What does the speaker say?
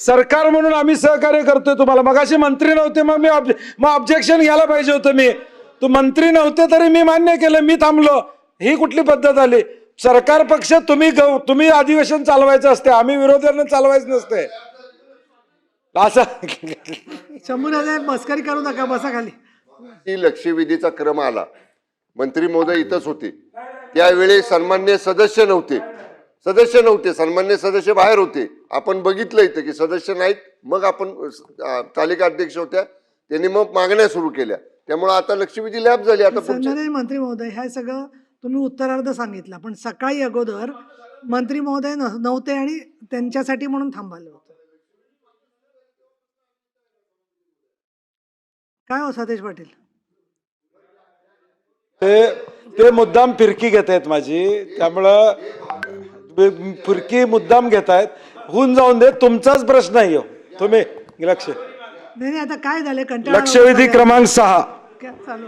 सरकार म्हणून आम्ही सहकार्य करतोय तुम्हाला. मगाशी मंत्री नव्हते, मग ऑब्जेक्शन घ्यायला पाहिजे होतं. मी तू मंत्री नव्हते तरी मी मान्य केलं, मी थांबलो. ही कुठली पद्धत आली? सरकार पक्ष तुम्ही अधिवेशन चालवायचं असते, आम्ही विरोधकांना चालवायचं नसते असं. शंभूराजे मस्करी करू नका, बसा खाली. की लक्षवेधीचा क्रम आला, मंत्री महोदय इथंच होते, त्यावेळी सन्मान्य सदस्य नव्हते, सन्मान्य सदस्य बाहेर होते. आपण बघितलं इथं की सदस्य नाहीत. मग आपण तालिका अध्यक्ष होत्या, त्यांनी मग मागण्या सुरू केल्या. त्यामुळे आता लक्षवेधी लॅब झाली. आता सन्माननीय मंत्री महोदय, हे सगळं तुम्ही उत्तरार्ध सांगितलं, पण सकाळी अगोदर मंत्री महोदय नव्हते आणि त्यांच्यासाठी म्हणून थांबवलं होतं. काय हो सतेज पाटील? ते मुद्दाम फिरकी घेत आहेत माझी, त्यामुळं फिरकी मुद्दाम घेत आहेत. होऊन जाऊन दे, तुमचाच प्रश्न आहे. तुम्ही लक्ष नाही आता काय झालं, कंटाळा लक्षवेधी क्रमांक 6 चालू